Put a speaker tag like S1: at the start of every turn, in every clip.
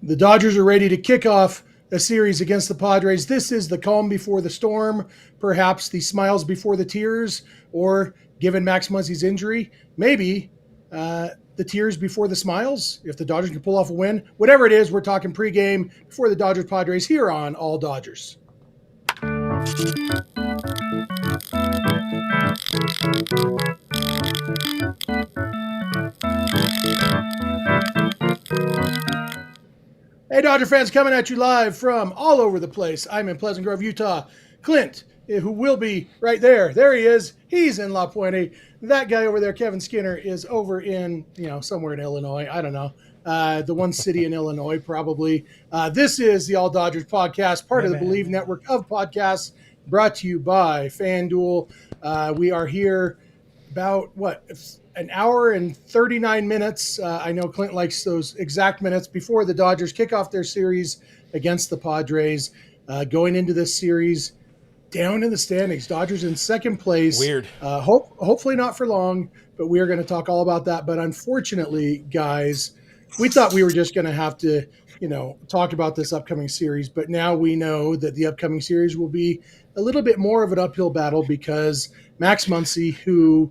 S1: The Dodgers are ready to kick off a series against the Padres. This is the calm before the storm, perhaps the smiles before the tears, or given Max Muncy's injury, maybe the tears before the smiles, if the Dodgers can pull off a win. Whatever it is, we're talking pregame before the Dodgers-Padres here on All Dodgers. Hey, Dodger fans, coming at you live from all over the place. I'm in Pleasant Grove, Utah. Clint, who will be right there. There he is. He's in La Puente. That guy over there, Kevin Skinner, is over in, somewhere in Illinois. I don't know. The one city in Illinois, probably. This is the All Dodgers podcast, part of the Bleav Network of podcasts, brought to you by FanDuel. We are here about, an hour and 39 minutes. I know Clint likes those exact minutes before the Dodgers kick off their series against the Padres. Going into this series, down in the standings, Dodgers in second place.
S2: Weird.
S1: Hopefully not for long, but we are going to talk all about that. But unfortunately, guys, we thought we were just going to have to, talk about this upcoming series. But now we know that the upcoming series will be a little bit more of an uphill battle because Max Muncy, who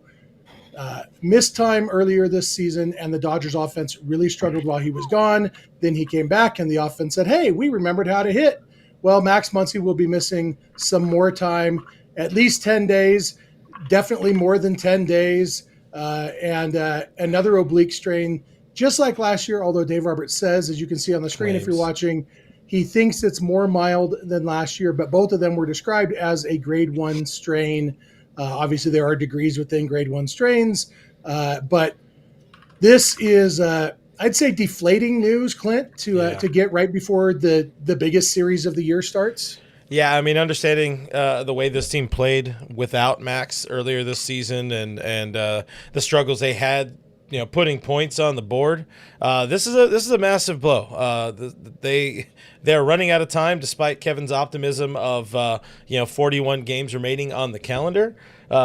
S1: missed time earlier this season, and the Dodgers offense really struggled while he was gone. Then he came back, and the offense said, hey, we remembered how to hit. Well, Max Muncy will be missing some more time, at least 10 days, definitely more than 10 days, and another oblique strain, just like last year, although Dave Roberts says, as you can see on the screen if you're watching, he thinks it's more mild than last year, but both of them were described as a grade 1 strain. Obviously, there are degrees within grade 1 strains, but this is, I'd say, deflating news, Clint, to get right before the biggest series of the year starts.
S2: Yeah, I mean, understanding the way this team played without Max earlier this season and the struggles they had, putting points on the board. This is a massive blow. They're running out of time despite Kevin's optimism of 41 games remaining on the calendar.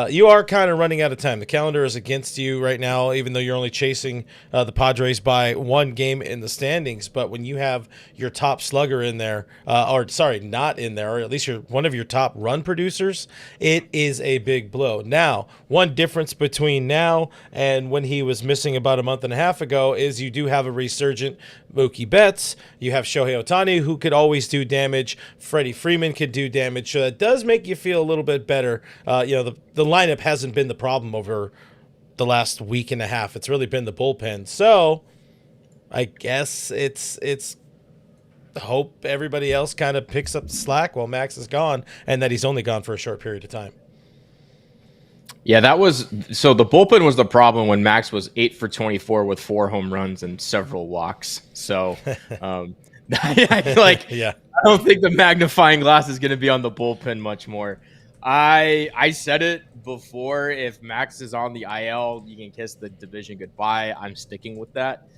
S2: You are kind of running out of time. The calendar is against you right now, even though you're only chasing the Padres by one game in the standings. But when you have your top slugger in there, not in there, or at least one of your top run producers, it is a big blow. Now, one difference between now and when he was missing about a month and a half ago is you do have a resurgent Mookie Betts. You have Shohei Ohtani, who could always do damage. Freddie Freeman could do damage. So that does make you feel a little bit better. The lineup hasn't been the problem over the last week and a half. It's really been the bullpen. So I guess it's hope everybody else kind of picks up the slack while Max is gone, and that he's only gone for a short period of time.
S3: Yeah, so the bullpen was the problem when Max was 8 for 24 with 4 home runs and several walks. So I don't think the magnifying glass is going to be on the bullpen much more. I said it before, if Max is on the IL, you can kiss the division goodbye. I'm sticking with that.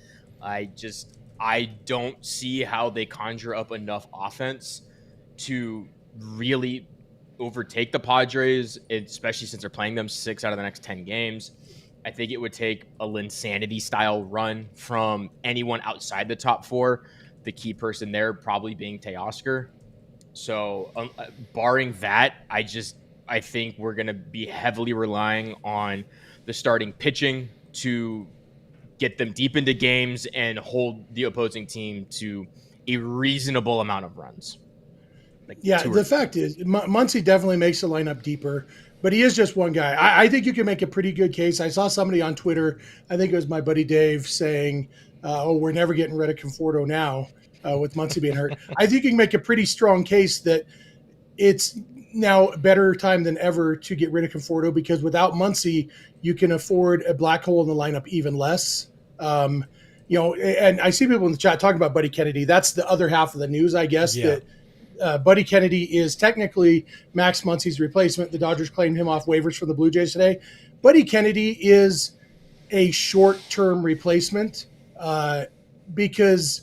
S3: I don't see how they conjure up enough offense to really overtake the Padres, especially since they're playing them 6 out of the next 10 games. I think it would take a Linsanity style run from anyone outside the top 4. The key person there probably being Teoscar. So barring that, I think we're going to be heavily relying on the starting pitching to get them deep into games and hold the opposing team to a reasonable amount of runs.
S1: The fact is, Muncy definitely makes the lineup deeper, but he is just one guy. I think you can make a pretty good case. I saw somebody on Twitter, I think it was my buddy Dave, saying, we're never getting rid of Conforto now with Muncy being hurt. I think you can make a pretty strong case that it's now a better time than ever to get rid of Conforto, because without Muncy, you can afford a black hole in the lineup even less. And I see people in the chat talking about Buddy Kennedy. That's the other half of the news, I guess, that Buddy Kennedy is technically Max Muncy's replacement. The Dodgers claimed him off waivers from the Blue Jays today. Buddy Kennedy is a short-term replacement because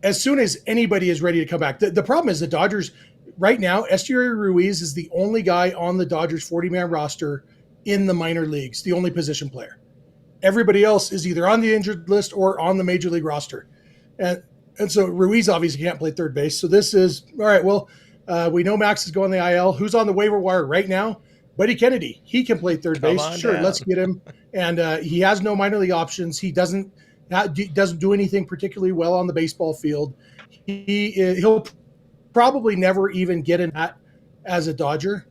S1: as soon as anybody is ready to come back, the problem is the Dodgers right now, Esteury Ruiz is the only guy on the Dodgers 40-man roster in the minor leagues, the only position player. Everybody else is either on the injured list or on the major league roster. And And so Ruiz obviously can't play third base. So this is all right. Well, we know Max is going the IL. Who's on the waiver wire right now? Buddy Kennedy. He can play third base. Sure,
S2: down.
S1: let's get him. And he has no minor league options. He doesn't do anything particularly well on the baseball field. He'll probably never even get in that as a Dodger.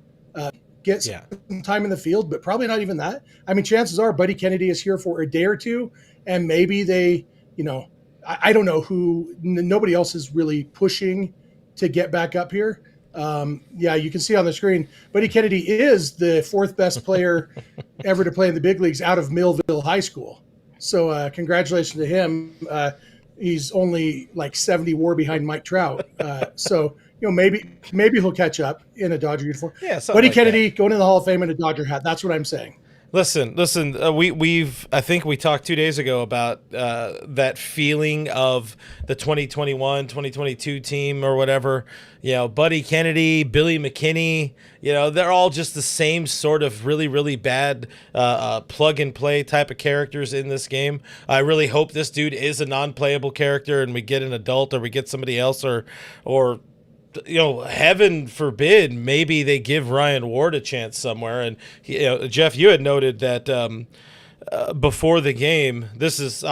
S1: Get some time in the field, but probably not even that. I mean, chances are Buddy Kennedy is here for a day or two, and maybe they, I don't know who. Nobody else is really pushing to get back up here. You can see on the screen, Buddy Kennedy is the fourth best player ever to play in the big leagues out of Millville High School. So congratulations to him. He's only like 70 WAR behind Mike Trout. So maybe he'll catch up in a Dodger uniform.
S2: Yeah,
S1: Buddy Kennedy going in the Hall of Fame in a Dodger hat. That's what I'm saying.
S2: Listen. I think we talked 2 days ago about that feeling of the 2021, 2022 team or whatever. Buddy Kennedy, Billy McKinney. They're all just the same sort of really, really bad plug and play type of characters in this game. I really hope this dude is a non-playable character, and we get an adult, or we get somebody else, or heaven forbid, maybe they give Ryan Ward a chance somewhere. And Jeff, you had noted that before the game, this is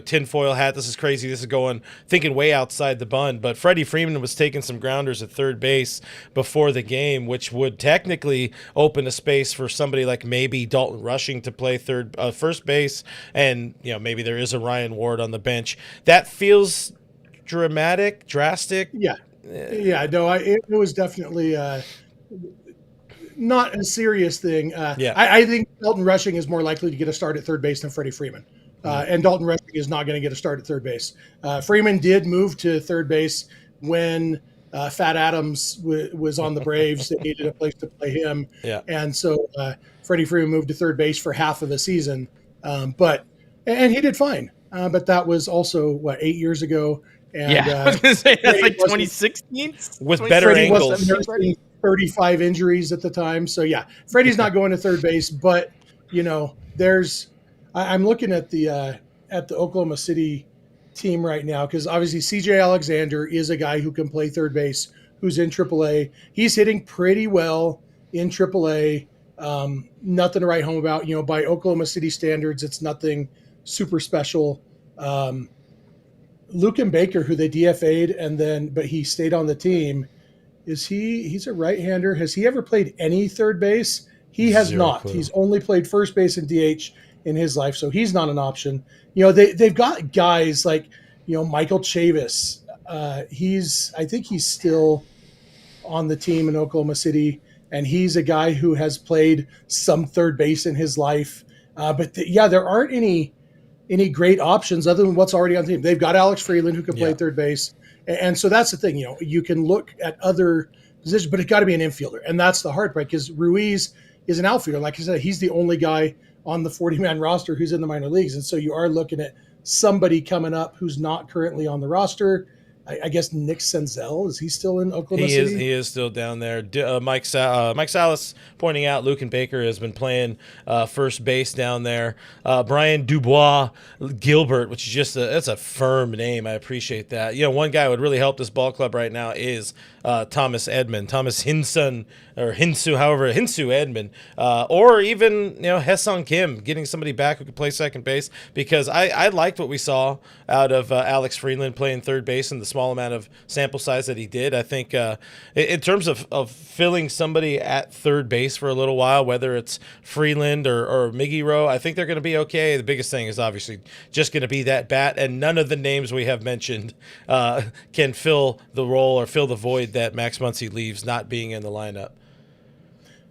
S2: tinfoil hat. This is crazy. This is thinking way outside the bun. But Freddie Freeman was taking some grounders at third base before the game, which would technically open a space for somebody like maybe Dalton Rushing to play first base, and maybe there is a Ryan Ward on the bench. That feels drastic.
S1: It was definitely not a serious thing. I think Dalton Rushing is more likely to get a start at third base than Freddie Freeman. And Dalton Rushing is not going to get a start at third base. Freeman did move to third base when Fat Adams was on the Braves. They needed a place to play him.
S2: Yeah.
S1: And so Freddie Freeman moved to third base for half of the season. But he did fine. But that was also, 8 years ago. And,
S3: I was going to say, that's like 2016?
S2: With better angles.
S1: 35 injuries at the time. So, Freddie's not going to third base. But, I'm looking at the Oklahoma City team right now, because obviously C.J. Alexander is a guy who can play third base, who's in AAA. He's hitting pretty well in AAA. Nothing to write home about. By Oklahoma City standards, it's nothing super special. Luken Baker, who they DFA'd but he stayed on the team. He's a right-hander. Has he ever played any third base? He has not. Clue. He's only played first base and DH in his life, so he's not an option. They've got guys like, Michael Chavis. I think he's still on the team in Oklahoma City, and he's a guy who has played some third base in his life. There aren't any great options other than what's already on the team. They've got Alex Freeland, who can play third base. And so that's the thing, you can look at other positions, but it's got to be an infielder. And that's the hard part, because Ruiz is an outfielder. Like I said, he's the only guy on the 40-man roster who's in the minor leagues. And so you are looking at somebody coming up who's not currently on the roster. I guess Nick Senzel, is he still in Oklahoma City?
S2: He is still down there. Mike Salas pointing out Luken Baker has been playing first base down there. Brian Dubois Gilbert, which is just that's a firm name. I appreciate that. One guy who would really help this ball club right now is Thomas Edmond, Thomas Hinsun, or Hinsu Edmond, or even Haesung Kim, getting somebody back who could play second base, because I liked what we saw out of Alex Freeland playing third base in the small amount of sample size that he did. I think in terms of filling somebody at third base for a little while, whether it's Freeland or Miggy Rowe, I think they're going to be okay. The biggest thing is obviously just going to be that bat, and none of the names we have mentioned can fill the role or fill the void that Max Muncy leaves not being in the lineup.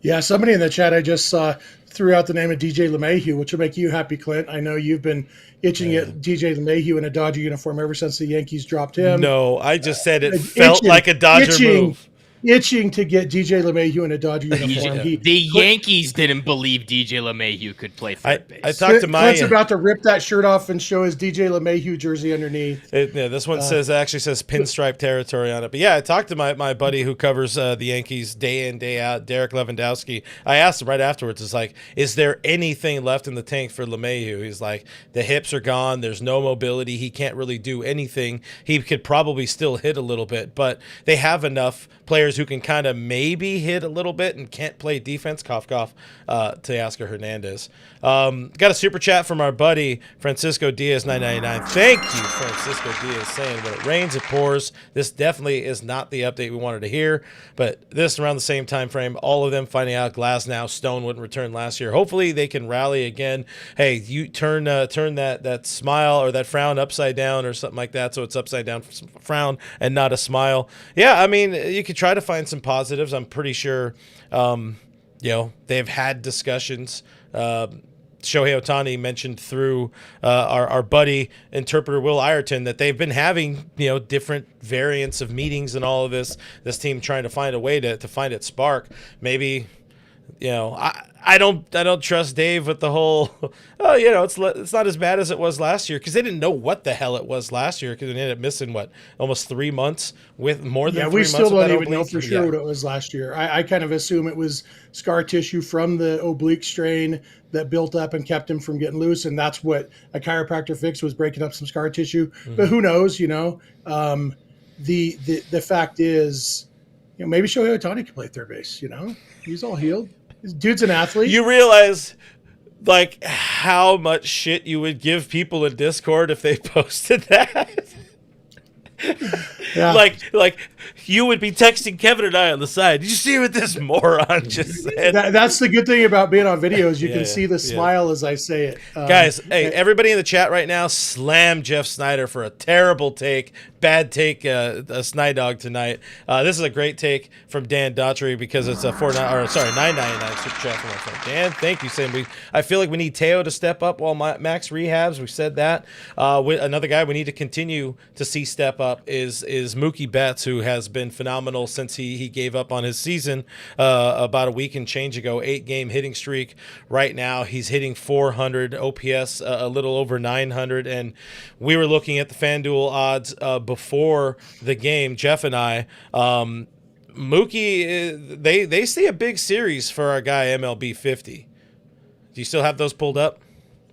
S1: Yeah, somebody in the chat I just saw threw out the name of DJ LeMahieu, which will make you happy, Clint. I know you've been itching at DJ LeMahieu in a Dodger uniform ever since the Yankees dropped him.
S2: No, I just said it felt like a Dodger move.
S1: itching to get DJ LeMahieu in a Dodger uniform.
S3: The Yankees didn't believe DJ LeMahieu could play third base.
S2: I talked to
S1: Clint's about to rip that shirt off and show his DJ LeMahieu jersey underneath.
S2: This one actually says pinstripe territory on it. But yeah, I talked to my buddy who covers the Yankees day in, day out, Derek Lewandowski. I asked him right afterwards, it's like, is there anything left in the tank for LeMahieu? He's like, the hips are gone. There's no mobility. He can't really do anything. He could probably still hit a little bit, but they have enough players who can kind of maybe hit a little bit and can't play defense. Cough, cough. Teoscar Hernandez. Got a super chat from our buddy Francisco Diaz 999. Thank you, Francisco Diaz, saying when it rains, it pours. This definitely is not the update we wanted to hear, but this around the same time frame, all of them finding out Glasnow, Stone wouldn't return last year. Hopefully they can rally again. Hey, you turn that smile or that frown upside down or something like that, so it's upside down frown and not a smile. Yeah, I mean, you could try to find some positives. I'm pretty sure they've had discussions. Shohei Ohtani mentioned through our buddy interpreter Will Ireton that they've been having different variants of meetings and all of this team trying to find a way to find its spark. Maybe I don't trust Dave with the whole it's not as bad as it was last year, because they didn't know what the hell it was last year, because they ended up missing almost 3 months with more than 3 months.
S1: We still
S2: don't
S1: even know for sure what it was last year. I kind of assume it was scar tissue from the oblique strain that built up and kept him from getting loose, and that's what a chiropractor fix was, breaking up some scar tissue. Mm-hmm. But who knows? The fact is, maybe Shohei Ohtani can play third base. He's all healed. This dude's an athlete.
S2: You realize how much shit you would give people in Discord if they posted that?
S1: Yeah.
S2: Like you would be texting Kevin and I on the side. Did you see what this moron just said?
S1: That's the good thing about being on videos. You can see the smile as I say it.
S2: Guys, hey, everybody in the chat right now, slam Jeff Snyder for a terrible take. Bad take, a Snydog tonight. This is a great take from Dan Daughtry, because it's a $9.99 super chat from my friend Dan. Thank you, saying I feel like we need Teo to step up while Max rehabs. We said that. Another guy we need to continue to see step up is Mookie Betts, who has been phenomenal since he gave up on his season about a week and change ago. 8-game hitting streak. Right now he's hitting 400, OPS a little over 900, and we were looking at the FanDuel odds before the game, Jeff and I. Mookie, they see a big series for our guy MLB 50. Do you still have those pulled up?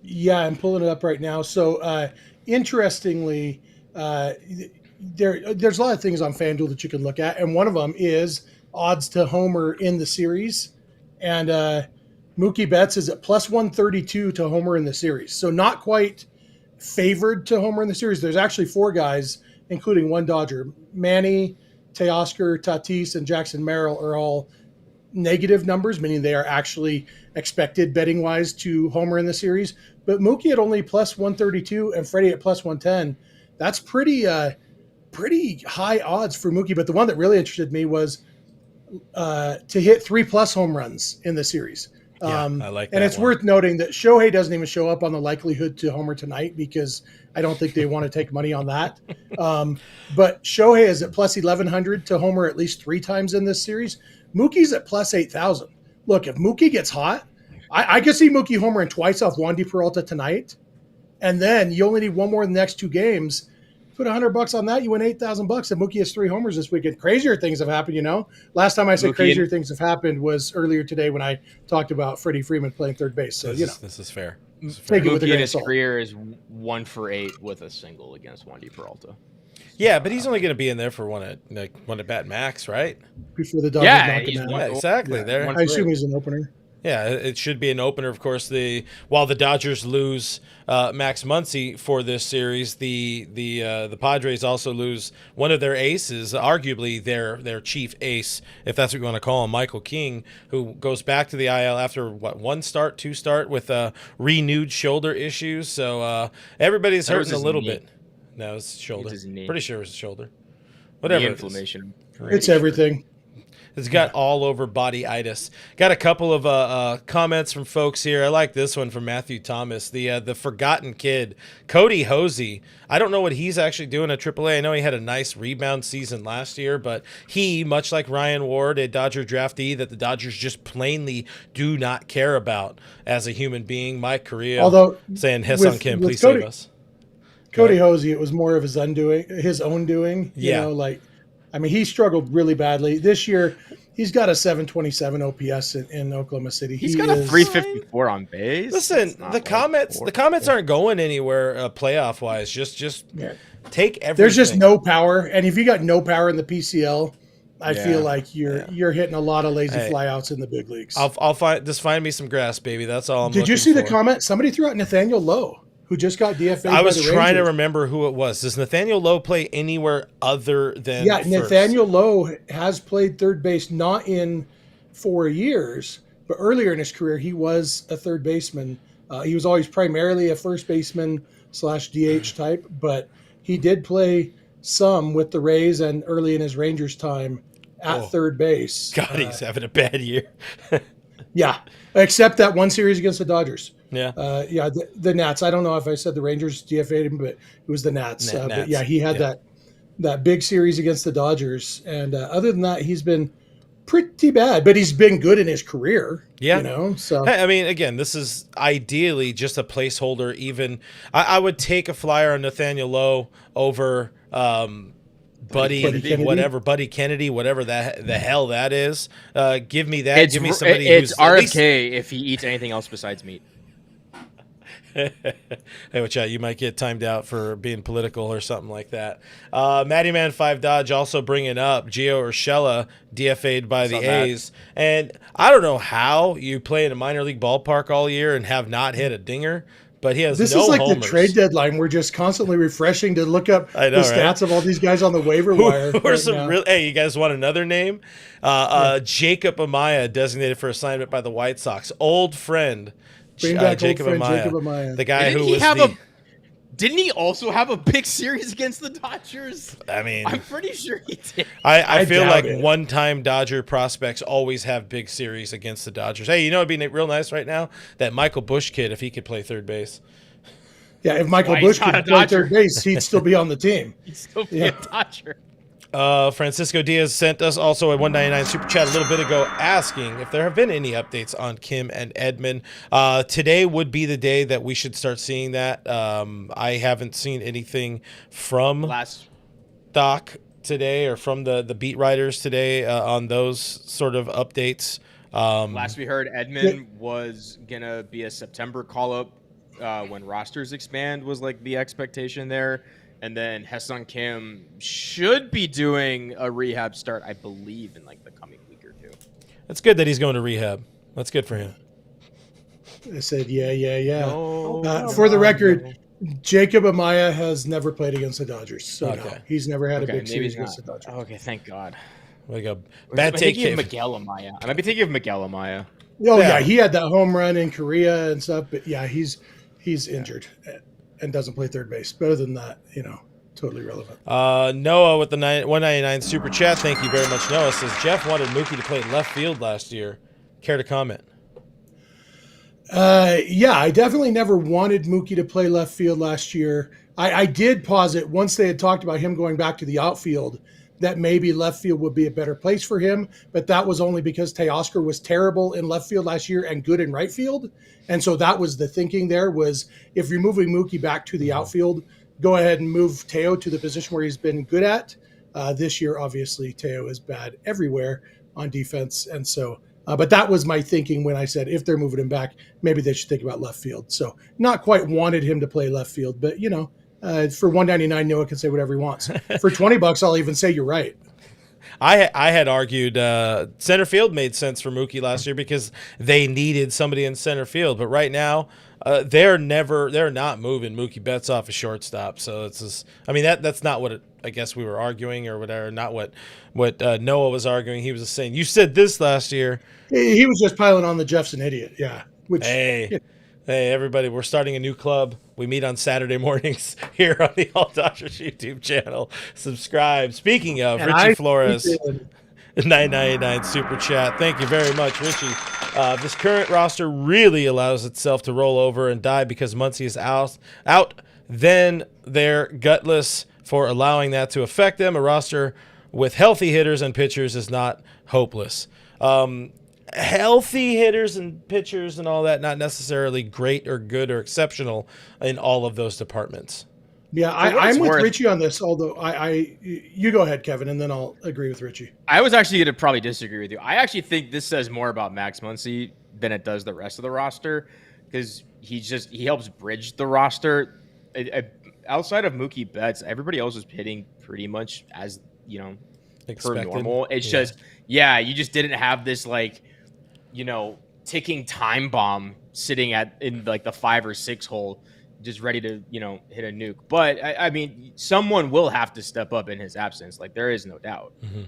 S1: Yeah, I'm pulling it up right now. So interestingly, there's a lot of things on FanDuel that you can look at, and one of them is odds to homer in the series. And Mookie Betts is at plus 132 to homer in the series. So not quite favored to homer in the series. There's actually 4 guys, including one Dodger. Manny, Teoscar, Tatis, and Jackson Merrill are all negative numbers, meaning they are actually expected betting-wise to homer in the series. But Mookie at only plus 132 and Freddie at plus 110. That's pretty high odds for Mookie. But the one that really interested me was to hit 3+ home runs in the series.
S2: I like that.
S1: And it's worth noting that Shohei doesn't even show up on the likelihood to homer tonight, because I don't think they want to take money on that. But Shohei is at plus 1,100 to homer at least 3 times in this series. Mookie's at plus 8,000. Look, if Mookie gets hot, I could see Mookie homering twice off Wandy Peralta tonight, and then you only need one more in the next 2 games. Put $100 on that, you win $8,000. If Mookie has 3 homers this weekend, crazier things have happened. Last time I said crazier things have happened was earlier today when I talked about Freddie Freeman playing third base. So
S2: this is fair.
S1: Take it with a
S3: Mookie
S1: grain
S3: in
S1: of
S3: his
S1: salt.
S3: career is 1 for 8 with a single against Wandy Peralta.
S2: Yeah, but he's only going to be in there for one at bat max, right?
S1: Before the Dodgers knock him out.
S2: Yeah, exactly.
S1: Yeah.
S2: There.
S1: I assume he's an opener.
S2: Yeah, it should be an opener. Of course, while the Dodgers lose Max Muncy for this series, the Padres also lose one of their aces, arguably their chief ace, if that's what you want to call him, Michael King, who goes back to the IL after 2 start with renewed shoulder issues. So everybody's hurting a little bit. No, it's shoulder.
S3: It's his knee.
S2: Pretty sure it's shoulder. Whatever.
S3: The inflammation.
S1: It's everything.
S2: It's got all over body itis. Got a couple of comments from folks here. I like this one from Matthew Thomas, the forgotten kid, Cody Hosey. I don't know what he's actually doing at AAA. I know he had a nice rebound season last year, but he, much like Ryan Ward, a Dodger draftee that the Dodgers just plainly do not care about as a human being. Mike Correa,
S1: although
S2: saying Hesson Kim, please
S1: Cody,
S2: save us.
S1: Cody Hosey, it was more of his own doing. You know, like, I mean, he struggled really badly this year. He's got a 727 OPS in Oklahoma City.
S3: He's got a 354 on base.
S2: Listen, the comments aren't going anywhere playoff wise. Just take everything.
S1: There's just no power, and if you got no power in the PCL, I feel like you're hitting a lot of lazy flyouts in the big leagues.
S2: I'll find me some grass, baby. That's all I'm.
S1: Did you see the comment? Somebody threw out Nathaniel Lowe, who just got DFA'd.
S2: I was trying to remember who it was. Does Nathaniel Lowe play anywhere other than first?
S1: Nathaniel Lowe has played third base, not in 4 years, but earlier in his career, he was a third baseman. He was always primarily a first baseman / DH type, but he did play some with the Rays and early in his Rangers time at third base.
S2: God, he's having a bad year.
S1: Yeah, except that one series against the Dodgers.
S2: Yeah.
S1: The Nats. I don't know if I said the Rangers DFA'd him, but it was the Nats. But yeah, he had that big series against the Dodgers. And other than that, he's been pretty bad, but he's been good in his career. Yeah. You know, so.
S2: I mean, again, this is ideally just a placeholder. Even I would take a flyer on Nathaniel Lowe over Buddy Kennedy, whatever the hell that is. Give me that. Give me somebody
S3: it's
S2: who's
S3: RFK if he eats anything else besides meat.
S2: Hey, watch out. You might get timed out for being political or something like that. Matty Man 5 Dodge also bringing up Gio Urshela DFA'd by the A's. And I don't know how you play in a minor league ballpark all year and have not hit a dinger, but he has
S1: this
S2: no
S1: is like
S2: homers.
S1: The trade deadline. We're just constantly refreshing to look up the stats of all these guys on the waiver wire.
S2: Hey, you guys want another name? Jacob Amaya, designated for assignment by the White Sox. Old friend. Jacob Amaya. The guy
S3: Didn't he also have a big series against the Dodgers?
S2: I mean,
S3: I'm pretty sure he did.
S2: I feel like one-time Dodger prospects always have big series against the Dodgers. Hey, you know, it'd be real nice right now, that Michael Busch kid, if he could play third base.
S1: Yeah, if Michael Busch could play third base, he'd still be on the team.
S3: He'd still be a Dodger.
S2: Francisco Diaz sent us also a 199 super chat a little bit ago asking if there have been any updates on Kim and Edman. Today would be the day that we should start seeing that. I haven't seen anything from Doc today or from the beat writers today on those sort of updates.
S3: Last we heard, Edman was going to be a September call-up when rosters expand was like the expectation there. And then Hesson Kim should be doing a rehab start, I believe, in like the coming week or two.
S2: It's good that he's going to rehab. That's good for him.
S1: I said, yeah. For the record, Jacob Amaya has never played against the Dodgers. So no, he's never had a big series against the Dodgers.
S3: Okay, thank God.
S2: Like a bad take.
S3: Miguel Amaya. I might be thinking of Miguel Amaya.
S1: Oh, yeah, he had that home run in Korea and stuff. But, yeah, he's injured and doesn't play third base. But other than that, totally relevant.
S2: Noah with the 199 super chat. Thank you very much, Noah. Says Jeff wanted Mookie to play left field last year. Care to comment?
S1: Yeah, I definitely never wanted Mookie to play left field last year. I did posit once they had talked about him going back to the outfield that maybe left field would be a better place for him, but that was only because Teoscar was terrible in left field last year and good in right field. And so that was the thinking there was if you're moving Mookie back to the outfield, go ahead and move Teo to the position where he's been good at. This year, obviously, Teo is bad everywhere on defense. And so, but that was my thinking when I said if they're moving him back, maybe they should think about left field. So not quite wanted him to play left field, but, for $199, Noah can say whatever he wants. For $20, I'll even say you're right.
S2: I had argued center field made sense for Mookie last year because they needed somebody in center field. But right now, they're not moving Mookie Betts off a shortstop. So it's just, that's not what I guess we were arguing or whatever. Not what Noah was arguing. He was just saying, you said this last year.
S1: He was just piling on the Jeffson idiot. Yeah.
S2: Hey, everybody, we're starting a new club. We meet on Saturday mornings here on the All Dodgers YouTube channel. Subscribe. Speaking of, Richie Flores. 999 super chat. Thank you very much, Richie. This current roster really allows itself to roll over and die because Muncy is out. Then they're gutless for allowing that to affect them. A roster with healthy hitters and pitchers is not hopeless. Healthy hitters and pitchers and all that, not necessarily great or good or exceptional in all of those departments.
S1: Yeah, I'm with Richie on this, although you go ahead, Kevin, and then I'll agree with Richie.
S3: I was actually going to probably disagree with you. I actually think this says more about Max Muncy than it does the rest of the roster, because he helps bridge the roster. Outside of Mookie Betts, everybody else is hitting pretty much as,
S2: Expected.
S3: per normal. It's just, you just didn't have this ticking time bomb sitting in like the 5 or 6 hole, just ready to, hit a nuke. But I mean, someone will have to step up in his absence. Like, there is no doubt.
S2: Mm-hmm.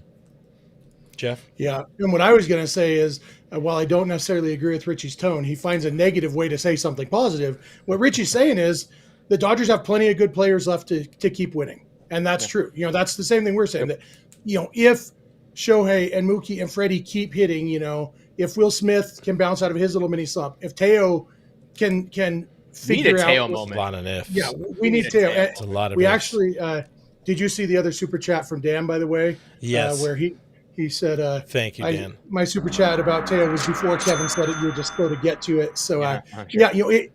S2: Jeff?
S1: Yeah. And what I was going to say is, while I don't necessarily agree with Richie's tone, he finds a negative way to say something positive. What Richie's saying is the Dodgers have plenty of good players left to keep winning. And that's true. That's the same thing we're saying, that, if Shohei and Mookie and Freddie keep hitting, if Will Smith can bounce out of his little mini slump, if Teo can figure out
S3: Teo moment.
S2: A lot of ifs.
S1: Yeah, we need Teo.
S2: It's a lot of
S1: we
S2: ifs.
S1: Actually, did you see the other super chat from Dan, by the way?
S2: Yes.
S1: Where he said,
S2: thank you, Dan.
S1: My super chat about Teo was before Kevin said it. You were just slow to get to it. So,
S3: sure.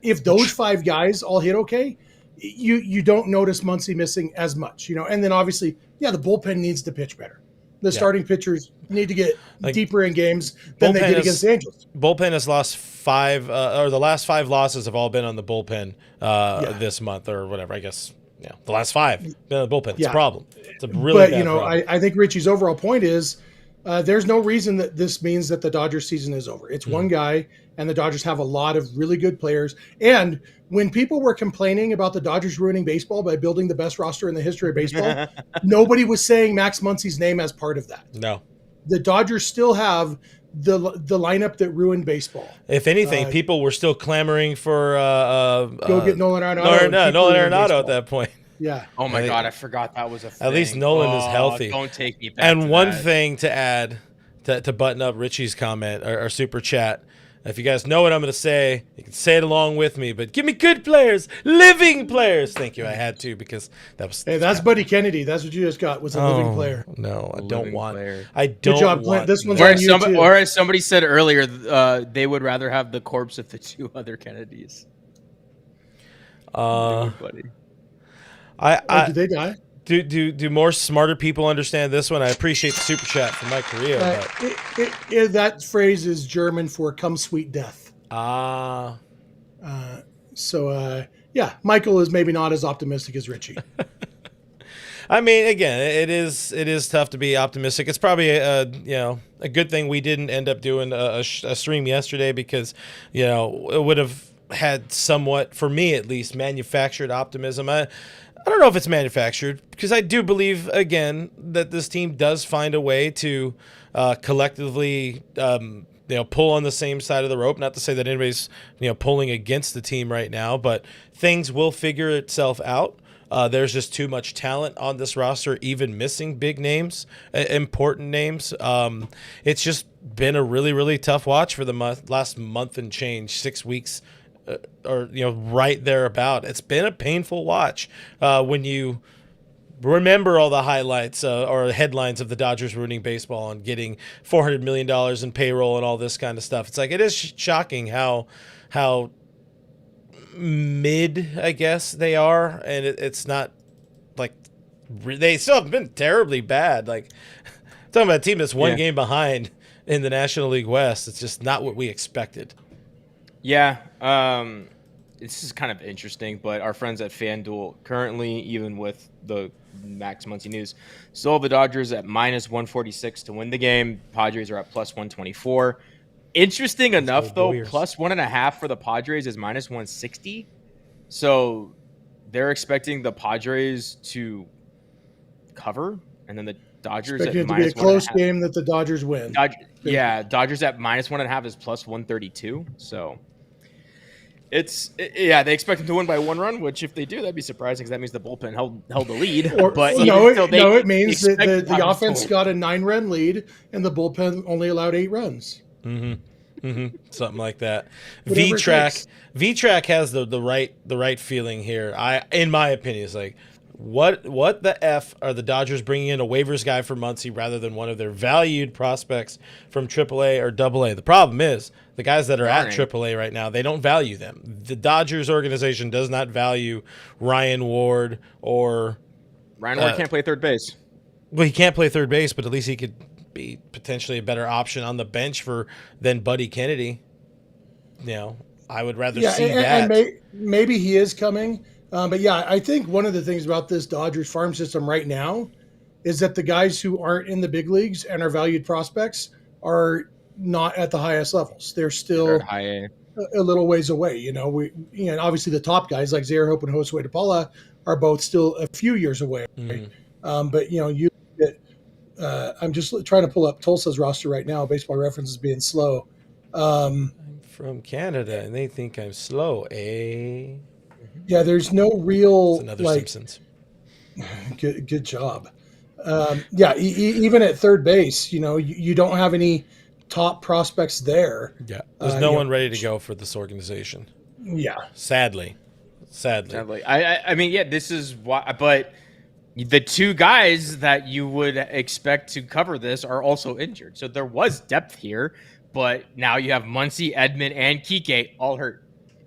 S1: If those 5 guys all hit okay, you don't notice Muncy missing as much, and then obviously, the bullpen needs to pitch better. The starting pitchers need to get deeper in games than they did against the Angels.
S2: Bullpen has lost 5, or the last 5 losses have all been on the bullpen this month or whatever. I guess, the last 5 been on the bullpen. It's a problem. It's a really bad problem.
S1: I think Richie's overall point is there's no reason that this means that the Dodgers season is over. It's one guy, and the Dodgers have a lot of really good players. And when people were complaining about the Dodgers ruining baseball by building the best roster in the history of baseball, nobody was saying Max Muncy's name as part of that.
S2: No.
S1: The Dodgers still have the lineup that ruined baseball.
S2: If anything, people were still clamoring for
S1: go get Nolan Arenado.
S2: Nolan Arenado at that point.
S1: Yeah.
S3: Oh my God, I forgot that was a thing.
S2: At least Nolan is healthy.
S3: Don't take me back.
S2: And
S3: to
S2: one
S3: that.
S2: thing to add to button up Richie's comment or super chat. If you guys know what I'm going to say, you can say it along with me. But give me good players, living players. Thank you. I had to, because that was.
S1: Hey, that's Buddy Kennedy. That's what you just got. Was a living player.
S2: No, I don't want.
S3: Player.
S2: I don't
S1: Good job,
S2: want.
S1: Clint. This one's on you too.
S3: Or as somebody said earlier, they would rather have the corpse of the 2 other Kennedys.
S1: Did they die?
S2: Do more smarter people understand this one? I appreciate the super chat from Mike Correa.
S1: That phrase is German for "come sweet death." Michael is maybe not as optimistic as Richie.
S2: I mean, again, it is tough to be optimistic. It's probably a good thing we didn't end up doing a stream yesterday, because it would have had somewhat, for me at least, manufactured optimism. I don't know if it's manufactured, because I do believe, again, that this team does find a way to collectively pull on the same side of the rope. Not to say that anybody's pulling against the team right now, but things will figure itself out. There's just too much talent on this roster, even missing big names, important names. It's just been a really, really tough watch for the last month and change, 6 weeks, or right there about. It's been a painful watch when you remember all the highlights or headlines of the Dodgers ruining baseball and getting $400 million in payroll and all this kind of stuff. It's like, it is shocking how mid, I guess, they are, and it's not like they still haven't been terribly bad. Like, talking about a team that's one game behind in the National League West. It's just not what we expected.
S3: Yeah, this is kind of interesting, but our friends at FanDuel currently, even with the Max Muncy news, still have the Dodgers at -146 to win the game. Padres are at +124. Interesting enough, though, +1.5 for the Padres is -160. So they're expecting the Padres to cover, and then the Dodgers
S1: Expecting
S3: at
S1: it to be a close
S3: -1.5.
S1: game that the Dodgers win.
S3: Dodgers at -1.5 is +132. So They expect them to win by 1 run, which if they do, that'd be surprising because that means the bullpen held the lead.
S1: Or,
S3: But
S1: it means that the offense
S3: total.
S1: got a 9-run lead and the bullpen only allowed 8 runs.
S2: Something like that.
S1: Whatever it takes.
S2: V-Track has the right feeling here. In my opinion, is like, what the F are the Dodgers bringing in a waivers guy for Muncy rather than one of their valued prospects from AAA or AA? The problem is the guys that are at AAA right now, they don't value them. The Dodgers organization does not value Ryan Ward or
S3: Ryan Ward can't play third base.
S2: Well, he can't play third base, but at least he could be potentially a better option on the bench than Buddy Kennedy. I would rather see that.
S1: And maybe he is coming. But yeah, I think one of the things about this Dodgers farm system right now is that the guys who aren't in the big leagues and are valued prospects are not at the highest levels. They're still a little ways away. Obviously the top guys like Zaire Hope and Josue DePaula are both still a few years away. But you get, I'm just trying to pull up Tulsa's roster right now. Baseball Reference is being slow.
S2: I'm from Canada and they think I'm slow, eh?
S1: Yeah, there's no real
S2: It's another Simpsons.
S1: Good job. Even at third base, you don't have any top prospects there.
S2: Yeah, there's no one ready to go for this organization.
S1: Yeah,
S2: sadly.
S3: I mean, this is why. But the 2 guys that you would expect to cover this are also injured, so there was depth here. But now you have Muncy, Edman, and Kike all hurt.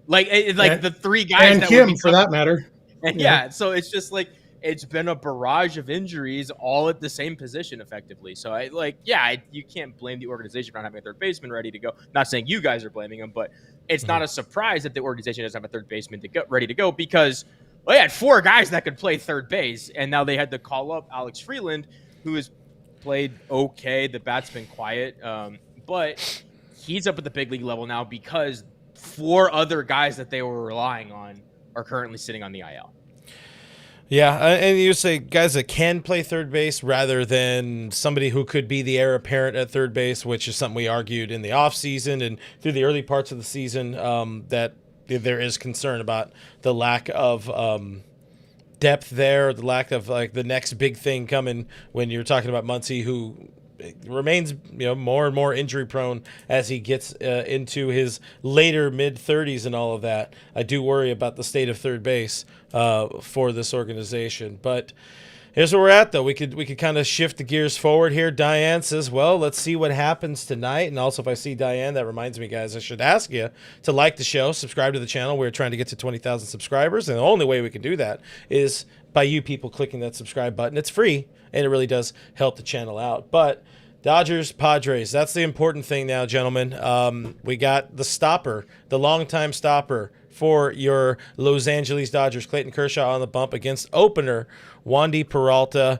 S3: The 3 guys
S1: and
S3: that
S1: Kim
S3: would be
S1: for that matter.
S3: And so it's just like it's been a barrage of injuries all at the same position effectively. So you can't blame the organization for not having a third baseman ready to go. Not saying you guys are blaming him, but it's not a surprise that the organization doesn't have a third baseman ready to go because they had 4 guys that could play third base, and now they had to call up Alex Freeland, who has played okay. The bat's been quiet, but he's up at the big league level now because 4 other guys that they were relying on are currently sitting on the IL.
S2: Yeah, and you say guys that can play third base rather than somebody who could be the heir apparent at third base, which is something we argued in the offseason and through the early parts of the season, that there is concern about the lack of depth there, the lack of the next big thing coming when you're talking about Muncy, who remains more and more injury prone as he gets into his later mid-30s and all of that. I do worry about the state of third base for this organization. But here's where we're at, though. We could kind of shift the gears forward here. Diane says, well, let's see what happens tonight. And also, if I see Diane, that reminds me, guys, I should ask you to like the show, subscribe to the channel. We're trying to get to 20,000 subscribers, and the only way we can do that is by you people clicking that subscribe button. It's free, and it really does help the channel out. But Dodgers, Padres, that's the important thing now, gentlemen. We got the stopper, the longtime stopper for your Los Angeles Dodgers, Clayton Kershaw on the bump against opener Wandy Peralta.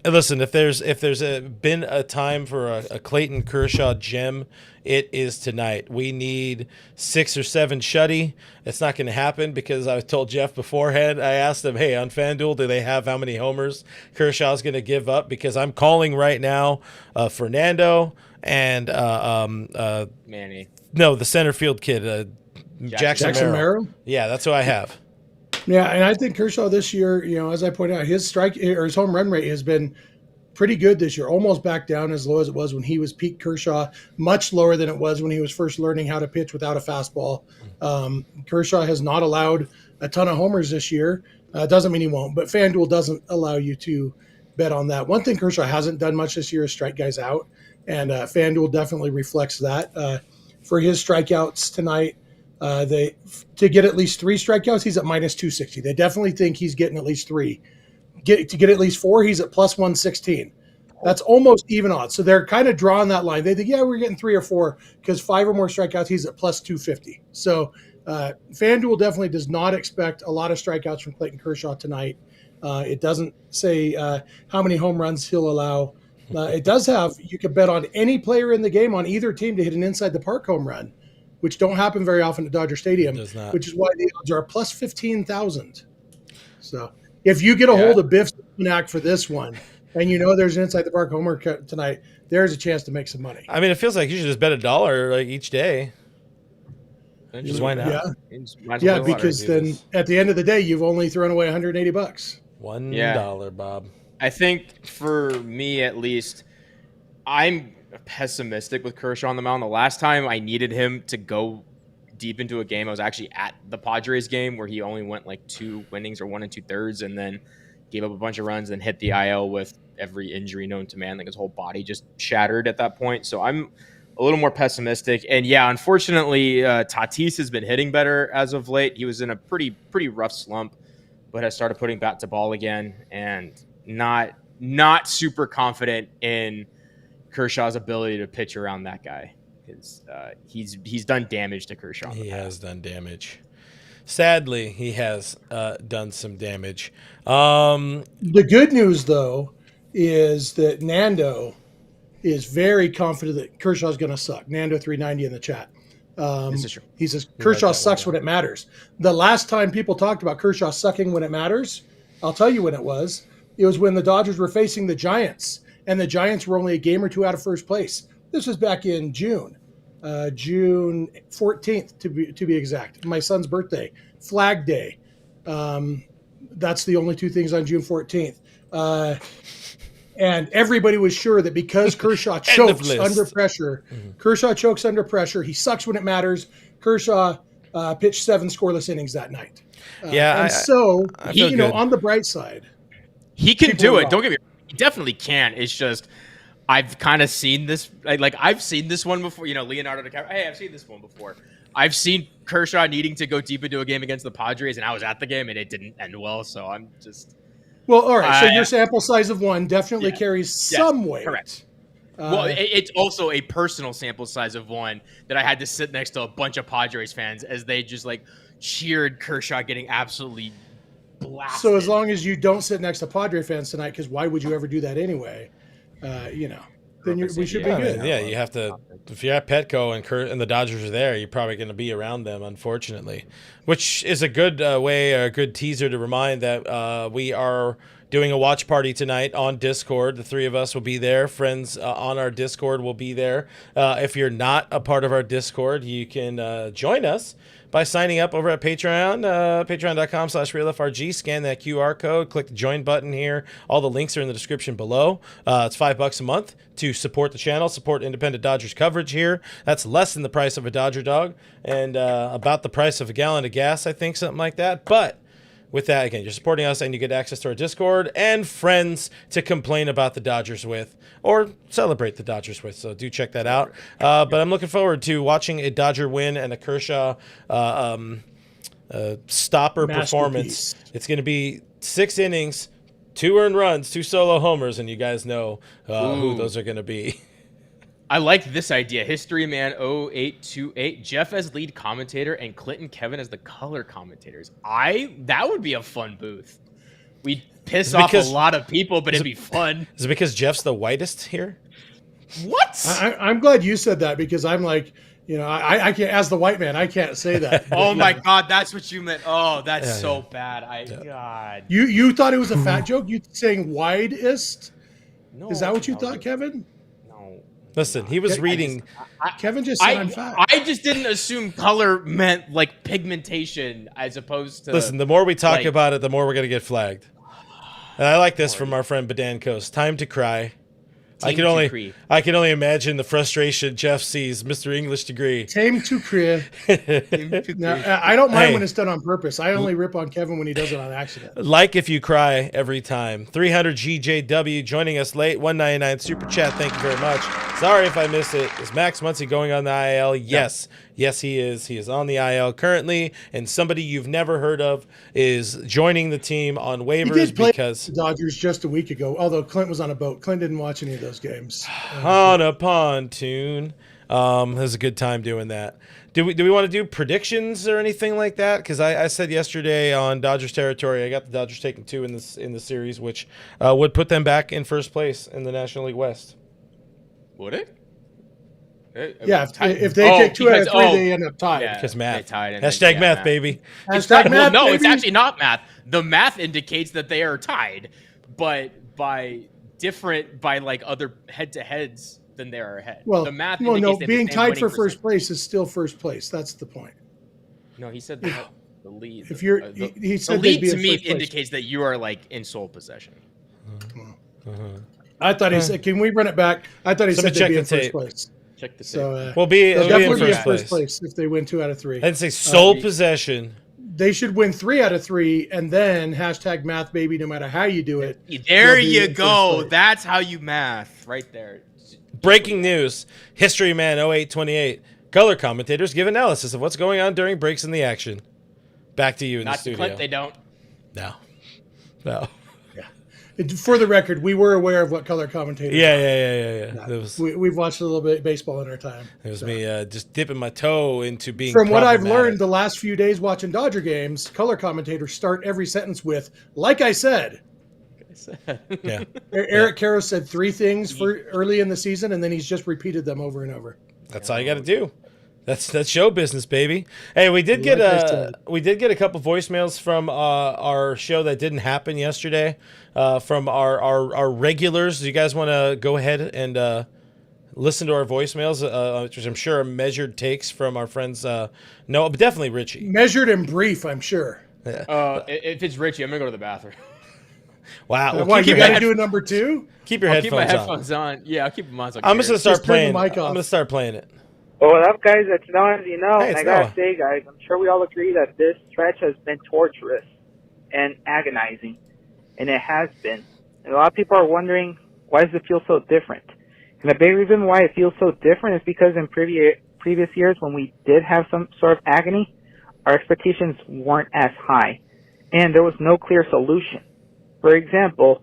S2: Listen, if there's been a time for a Clayton Kershaw gem, it is tonight. We need 6 or 7 shutty. It's not going to happen because I told Jeff beforehand. I asked him, hey, on FanDuel, do they have how many homers Kershaw's going to give up? Because I'm calling right now Fernando and
S3: Manny.
S2: No, the center field kid, Jackson
S1: Merrill.
S2: Yeah, that's who I have.
S1: Yeah, and I think Kershaw this year, as I pointed out, his his home run rate has been pretty good this year, almost back down as low as it was when he was peak Kershaw, much lower than it was when he was first learning how to pitch without a fastball. Kershaw has not allowed a ton of homers this year. Doesn't mean he won't, but FanDuel doesn't allow you to bet on that. One thing Kershaw hasn't done much this year is strike guys out, and FanDuel definitely reflects that. For his strikeouts tonight, to get at least 3 strikeouts, he's at minus 260. They definitely think he's getting at least 3. To get at least 4, he's at plus 116. That's almost even odds. So they're kind of drawing that line. They think, yeah, we're getting 3 or 4 because 5 or more strikeouts, he's at plus 250. So FanDuel definitely does not expect a lot of strikeouts from Clayton Kershaw tonight. It doesn't say how many home runs he'll allow. It does have, you could bet on any player in the game on either team to hit an inside the park home run, which don't happen very often at Dodger Stadium, which is why the odds are plus 15,000. So if you get a hold of Biff Simonak for this one, and there's an inside the park homer tonight, there's a chance to make some money.
S2: I mean, it feels like you should just bet $1 each day. Just why not?
S1: Yeah,
S3: Might as
S1: yeah,
S3: well
S1: because
S2: Do
S1: then
S2: this.
S1: at the end of the day, you've only thrown away $180.
S2: $1, Bob.
S3: I think for me at least, I'm pessimistic with Kershaw on the mound. The last time I needed him to go deep into a game, I was actually at the Padres game where he only went like 2 innings or 1 2/3 and then gave up a bunch of runs and hit the IL with every injury known to man. Like his whole body just shattered at that point. So I'm a little more pessimistic. And yeah, unfortunately, Tatis has been hitting better as of late. He was in a pretty rough slump, but has started putting bat to ball again, and not super confident in Kershaw's ability to pitch around that guy, because he's done damage to Kershaw.
S2: He has done damage. Sadly, he has done some damage.
S1: The good news, though, is that Nando is very confident that Kershaw's going to suck. Nando 390 in the chat.
S3: This is true.
S1: He says Kershaw
S2: that
S1: sucks
S2: one
S1: when it matters. The last time people talked about Kershaw sucking when it matters, I'll tell you when it was. It was when the Dodgers were facing the Giants, and the Giants were only a game or two out of first place. This was back in June, June 14th to be exact. My son's birthday, Flag Day. That's the only 2 things on June 14th. And everybody was sure that because Kershaw chokes under pressure, he sucks when it matters. Kershaw pitched 7 scoreless innings that night.
S2: I feel good.
S1: On the bright side,
S3: He can do it. Don't get me wrong. He definitely can. It's just I've kind of seen this. Like I've seen this one before. Leonardo DiCaprio. Hey, I've seen this one before. I've seen Kershaw needing to go deep into a game against the Padres, and I was at the game, and it didn't end well. So I'm just.
S1: Well, all right. So your sample size of 1 definitely carries some weight.
S3: Correct. Well, it's also a personal sample size of 1 that I had to sit next to a bunch of Padres fans as they just like cheered Kershaw getting absolutely blasted.
S1: So as long as you don't sit next to Padre fans tonight, because why would you ever do that anyway? Then we should be good.
S2: Yeah, you have to. If you're at Petco and the Dodgers are there, you're probably going to be around them, unfortunately. Which is a good way, or a good teaser to remind that we are doing a watch party tonight on Discord. The 3 of us will be there. Friends on our Discord will be there. If you're not a part of our Discord, you can join us by signing up over at Patreon, patreon.com/realfrg. Scan that QR code, click the join button here. All the links are in the description below. It's $5 a month to support the channel, support independent Dodgers coverage here. That's less than the price of a Dodger dog and about the price of a gallon of gas, I think, something like that. But with that, again, you're supporting us and you get access to our Discord and friends to complain about the Dodgers with or celebrate the Dodgers with. So do check that out. But I'm looking forward to watching a Dodger win and a Kershaw stopper performance. It's going to be 6 innings, 2 earned runs, 2 solo homers, and you guys know who those are going to be.
S3: I like this idea. History Man 0828, Jeff as lead commentator and Clint and Kevin as the color commentators. That would be a fun booth. We'd piss off a lot of people, but it'd be fun.
S2: Is it because Jeff's the whitest here?
S3: What?
S1: I'm glad you said that, because I'm like, I can't, as the white man, I can't say that.
S3: Oh my God, that's what you meant. Oh, that's so bad. God.
S1: You thought it was a fat joke? You saying widest?
S3: No,
S1: is that what you thought, Kevin?
S2: Listen, he was reading.
S1: Kevin just said I'm fat.
S3: I just didn't assume color meant like pigmentation as opposed to.
S2: Listen, the more we talk about it, the more we're going to get flagged. And I like this from our friend Badan Coast. Time to cry. I can only imagine the frustration Jeff sees. Mr. English degree.
S1: Tame to clear. Now, I don't mind when it's done on purpose. I only rip on Kevin when he does it on accident.
S2: Like if you cry every time. 300 GJW joining us late. 199 super chat. Thank you very much. Sorry if I missed it. Is Max Muncy going on the IL? Yes. Yes, he is. He is on the IL currently, and somebody you've never heard of is joining the team on waivers.
S1: He did play
S2: because
S1: the Dodgers just a week ago, although Clint was on a boat. Clint didn't watch any of those games.
S2: On a pontoon. It was a good time doing that. Do we want to do predictions or anything like that? Because I said yesterday on Dodgers territory, I got the Dodgers taking 2 in the series, which would put them back in first place in the National League West.
S3: Would it?
S1: Yeah, if they take 2 out of 3, they end up tied.
S2: Yeah, because math.
S3: Tied
S2: Hashtag math, baby.
S1: Hashtag math,
S3: no,
S1: baby.
S3: it's actually not math. The math indicates that they are tied, but by like other head-to-heads than they are ahead.
S1: Well,
S3: the math
S1: no,
S3: indicates
S1: being tied for
S3: winning
S1: first place is still first place. That's the point.
S3: No, he said
S1: Yeah.
S3: the lead.
S1: If you're, he
S3: The
S1: said they'd
S3: lead
S1: be
S3: to
S1: in
S3: me
S1: first place.
S3: indicates that you are like in sole possession.
S1: I thought he said, can we run it back? I thought he
S2: Somebody
S1: said they'd be
S2: check
S1: in
S2: the
S1: first
S2: tape.
S1: place.
S3: Check the tape.
S1: So
S2: We'll
S1: they'll
S2: be in
S1: definitely be in
S2: first
S1: first place if they win 2 out of 3.
S2: I didn't say sole possession.
S1: They should win 3 out of 3, and then hashtag math baby. No matter how you do it,
S3: There
S1: they'll be
S3: you
S1: in first
S3: go.
S1: place.
S3: That's how you math right there.
S2: Breaking news. History Man 0828. Color commentators give analysis of what's going on during breaks in the action. Back to you in the
S3: Not to
S2: studio.
S3: Clint, they don't.
S2: No.
S1: For the record, we were aware of what color commentators.
S2: Yeah.
S1: We've watched a little bit of baseball in our time.
S2: It was me just dipping my toe into being
S1: From what I've
S2: problematic.
S1: learned the last few days watching Dodger games, color commentators start every sentence with, like I said.
S2: Yeah.
S1: Eric Karros said 3 things for early in the season, and then he's just repeated them over and over.
S2: That's all you got to do. That's show business, baby. Hey, we did get a couple voicemails from our show that didn't happen yesterday from our regulars. Do you guys want to go ahead and listen to our voicemails, which I'm sure are measured takes from our friends? No, but definitely Richie.
S1: Measured and brief, I'm sure.
S3: If it's Richie, I'm gonna go to the bathroom.
S2: Wow. Well,
S1: Why,
S2: keep
S1: you
S2: your
S1: got to do a number 2?
S2: keep your
S3: I'll keep my
S2: headphones
S3: headphones on. Yeah, I'll keep them on. So
S2: I'm just gonna start
S1: Just turn the
S2: playing.
S1: mic
S2: I'm
S1: off.
S2: gonna start playing it.
S4: Well, what up, guys? It's Noah, as you know.
S2: Hey,
S4: and
S2: it's
S4: I gotta
S2: Noah.
S4: say, guys, I'm sure we all agree that this stretch has been torturous and agonizing, and it has been. And a lot of people are wondering, why does it feel so different? And the big reason why it feels so different is because in previous years, when we did have some sort of agony, our expectations weren't as high, and there was no clear solution. For example,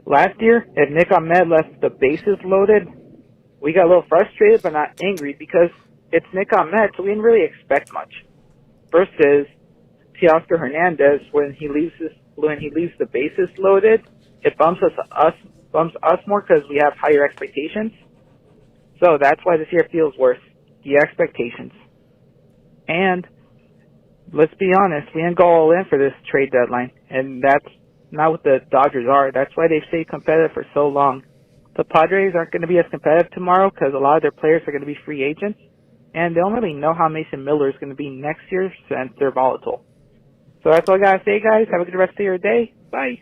S4: last year, if Nick Ahmed left the bases loaded, we got a little frustrated but not angry because it's Nick Ahmed, so we didn't really expect much. Versus Teoscar Hernandez, when he leaves the bases loaded, it bumps us more because we have higher expectations. So that's why this year feels worse. The expectations. And let's be honest, we didn't go all in for this trade deadline, and that's not what the Dodgers are. That's why they've stayed competitive for so long. The Padres aren't going to be as competitive tomorrow because a lot of their players are going to be free agents, and they don't really know how Mason Miller is going to be next year since they're volatile. So that's all I got to say, guys. Have a good rest of your day. Bye.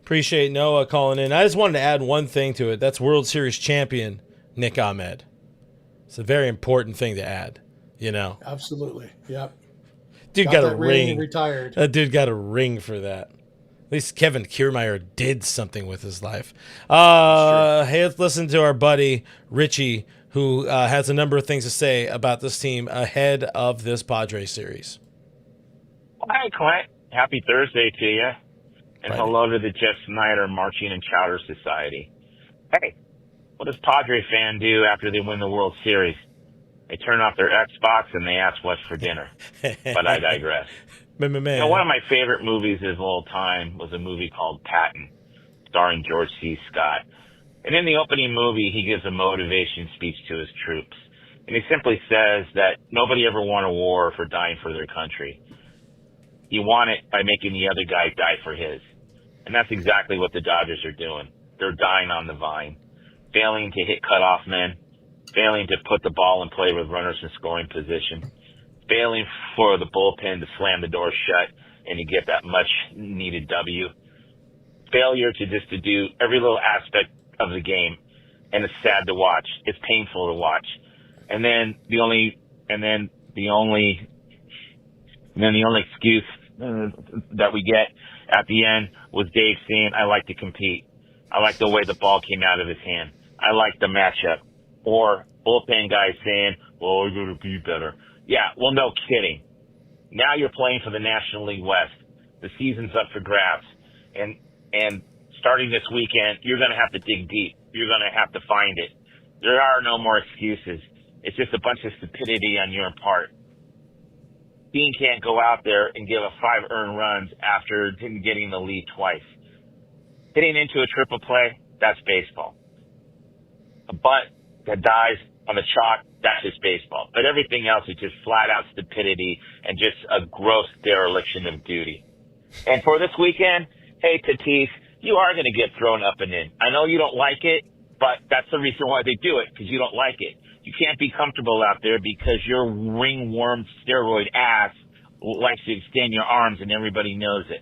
S2: Appreciate Noah calling in. I just wanted to add one thing to it. That's World Series champion Nick Ahmed. It's a very important thing to add, you know.
S1: Absolutely. Yep.
S2: Dude got a
S1: that
S2: ring.
S1: Retired.
S2: That dude got a ring for that. At least Kevin Kiermaier did something with his life. Hey, let's listen to our buddy Richie, who has a number of things to say about this team ahead of this Padres series.
S5: Hi, Clint. Happy Thursday to you. And
S2: Right.
S5: hello to the Jeff Snyder Marching and Chowder Society. Hey, what does Padre fan do after they win the World Series? They turn off their Xbox and they ask what's for dinner. But I digress.
S2: Man.
S5: You know, one of my favorite movies of all time was a movie called Patton, starring George C. Scott. And in the opening movie, he gives a motivation speech to his troops. And he simply says that nobody ever won a war for dying for their country. You won it by making the other guy die for his. And that's exactly what the Dodgers are doing. They're dying on the vine, failing to hit cutoff men, failing to put the ball in play with runners in scoring position, failing for the bullpen to slam the door shut and to get that much needed W. Failure to do every little aspect of the game. And it's sad to watch. It's painful to watch. And then the only excuse that we get at the end was Dave saying, I like to compete. I like the way the ball came out of his hand. I like the matchup. Or bullpen guys saying, well, we're going to be better. Yeah, well, no kidding. Now you're playing for the National League West. The season's up for grabs. And starting this weekend, you're going to have to dig deep. You're going to have to find it. There are no more excuses. It's just a bunch of stupidity on your part. Dean can't go out there and give up 5 earned runs after getting the lead twice. Hitting into a triple play, that's baseball. A bunt that dies on the chalk, that's just baseball. But everything else is just flat out stupidity and just a gross dereliction of duty. And for this weekend, hey, Tatis, you are going to get thrown up and in. I know you don't like it, but that's the reason why they do it, because you don't like it. You can't be comfortable out there because your ringworm steroid ass likes to extend your arms and everybody knows it.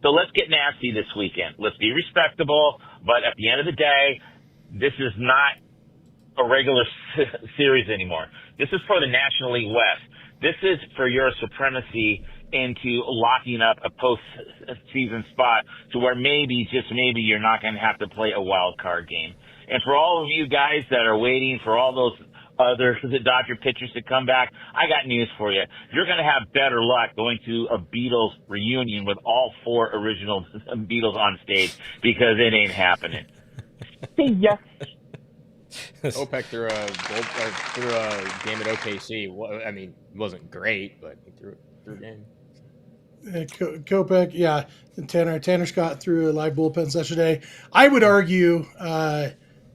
S5: So let's get nasty this weekend. Let's be respectable, but at the end of the day, this is not a regular series anymore. This is for the National League West. This is for your supremacy into locking up a postseason spot to where maybe, just maybe, you're not going to have to play a wild card game. And for all of you guys that are waiting for all those other Dodger pitchers to come back, I got news for you. You're going to have better luck going to a Beatles reunion with all 4 original Beatles on stage, because it ain't happening. See ya.
S3: OPEC threw a game at OKC. Well, I mean, it wasn't great, but he threw a game.
S1: Kopech, yeah. And Tanner Scott threw a live bullpen session today. I would argue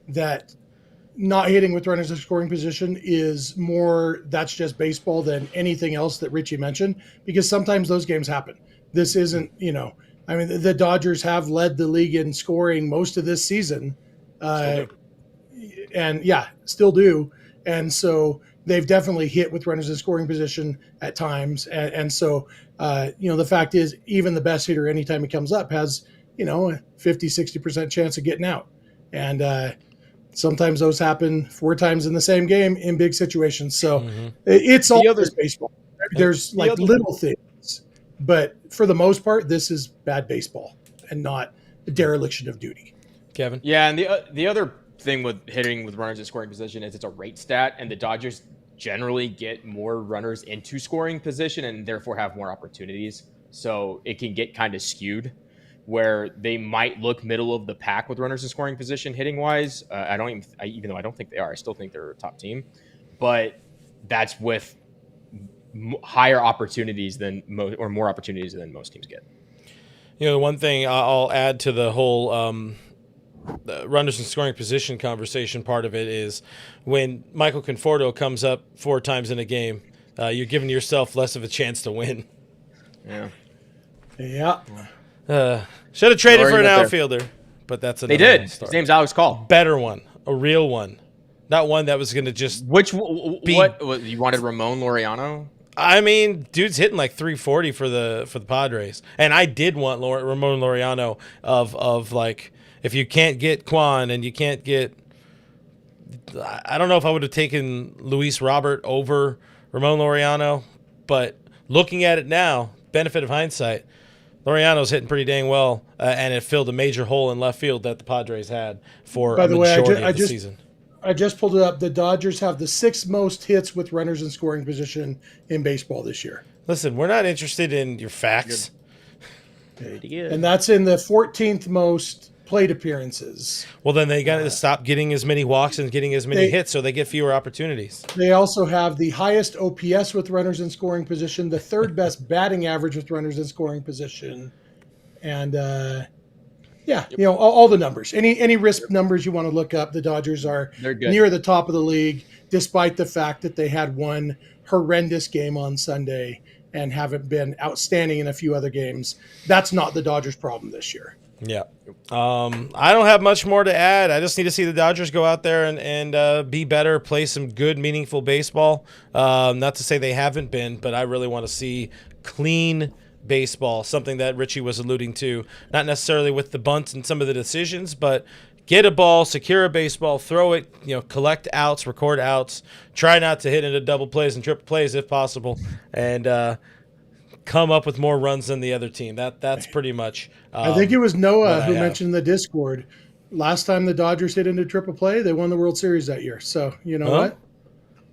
S1: that not hitting with runners in scoring position is more, that's just baseball than anything else that Richie mentioned, because sometimes those games happen. This isn't, I mean, the Dodgers have led the league in scoring most of this season. And yeah, still do. And so they've definitely hit with runners in scoring position at times. And so, the fact is, even the best hitter, anytime he comes up, has, a 50, 60% chance of getting out. And sometimes those happen 4 times in the same game in big situations. So it's all just baseball. There's little things, but for the most part, this is bad baseball and not a dereliction of duty.
S2: Kevin?
S3: Yeah, and the other thing with hitting with runners in scoring position is it's a rate stat, and the Dodgers generally get more runners into scoring position and therefore have more opportunities. So it can get kind of skewed where they might look middle of the pack with runners in scoring position hitting wise. Even though I don't think they are, I still think they're a top team, but that's with higher opportunities than more opportunities than most teams get.
S2: The one thing I'll add to the whole the runners in scoring position conversation part of it is when Michael Conforto comes up 4 times in a game, you're giving yourself less of a chance to win.
S1: Yeah.
S2: Should have traded for an outfielder, but that's another
S3: They did.
S2: story.
S3: His name's Alex Call.
S2: Better one, a real one, not one that was going to just.
S3: What you wanted? Ramon Laureano?
S2: I mean, dude's hitting like 340 for the Padres, and I did want Ramon Laureano of like, if you can't get Quan and you can't get, I don't know if I would have taken Luis Robert over Ramon Laureano, but looking at it now, benefit of hindsight, Laureano's hitting pretty dang well, and it filled a major hole in left field that the Padres had for a majority of the season.
S1: I just pulled it up. The Dodgers have the 6th most hits with runners in scoring position in baseball this year.
S2: Listen, we're not interested in your facts.
S1: And that's in the 14th most plate appearances.
S2: Well, then they got to stop getting as many walks and getting as many hits so they get fewer opportunities.
S1: They also have the highest OPS with runners in scoring position, the 3rd best batting average with runners in scoring position. And, all the numbers. Any risk numbers you want to look up, the Dodgers are near the top of the league, despite the fact that they had one horrendous game on Sunday and haven't been outstanding in a few other games. That's not the Dodgers' problem this year.
S2: Yeah. I don't have much more to add. I just need to see the Dodgers go out there and be better, play some good, meaningful baseball. Not to say they haven't been, but I really want to see clean baseball, something that Richie was alluding to, not necessarily with the bunts and some of the decisions, but get a ball, secure a baseball, throw it, collect outs, record outs, try not to hit into double plays and triple plays if possible, and come up with more runs than the other team. That's pretty much.
S1: I think it was Noah who mentioned in the Discord. Last time the Dodgers hit into triple play, they won the World Series that year. So you know what?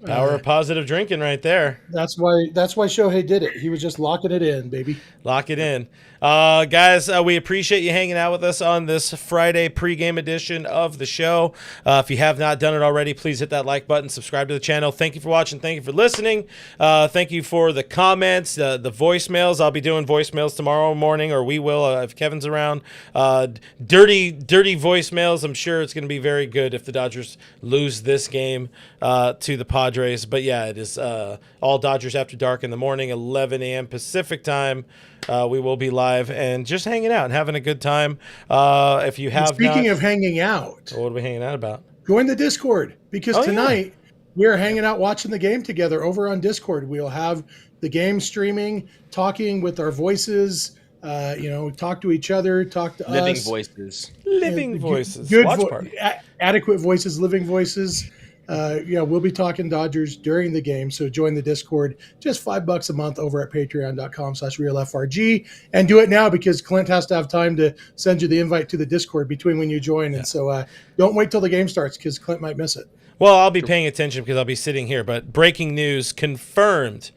S2: Power of positive drinking right there.
S1: That's why Shohei did it. He was just locking it in, baby.
S2: Lock it in. Guys, we appreciate you hanging out with us on this Friday pregame edition of the show. If you have not done it already, please hit that like button, subscribe to the channel. Thank you for watching. Thank you for listening. Thank you for the comments, the voicemails. I'll be doing voicemails tomorrow morning, or we will if Kevin's around. Dirty voicemails. I'm sure it's going to be very good if the Dodgers lose this game to the Padres. But yeah, it is all Dodgers After Dark in the morning, 11 a.m. Pacific time. We will be live and just hanging out and having a good time. If you have
S1: Speaking of hanging out,
S2: what are we hanging out about?
S1: Join the Discord, because tonight we're hanging out watching the game together over on Discord. We'll have the game streaming, talking with our voices. Talk to each other, talk to
S3: Living
S1: us.
S3: voices.
S2: Living voices.
S1: Good
S2: Watch party.
S1: adequate voices, living voices. We'll be talking Dodgers during the game. So join the Discord, just $5 a month over at patreon.com/realfrg, and do it now because Clint has to have time to send you the invite to the Discord between when you join. And so don't wait till the game starts because Clint might miss it.
S2: Well, I'll be paying attention because I'll be sitting here. But breaking news confirmed.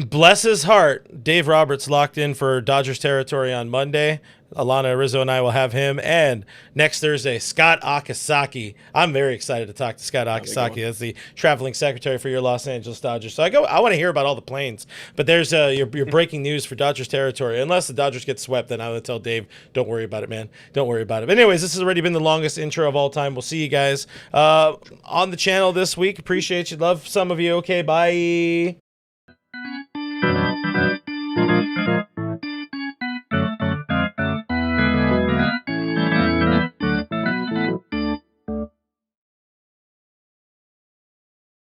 S2: Bless his heart, Dave Roberts locked in for Dodgers territory on Monday. Alana Rizzo and I will have him. And next Thursday, Scott Akasaki. I'm very excited to talk to Scott Akasaki. That's the traveling secretary for your Los Angeles Dodgers. So I want to hear about all the planes. But there's your breaking news for Dodgers territory. Unless the Dodgers get swept, then I will tell Dave, don't worry about it, man. Don't worry about it. But anyways, this has already been the longest intro of all time. We'll see you guys on the channel this week. Appreciate you. Love some of you. Okay, bye.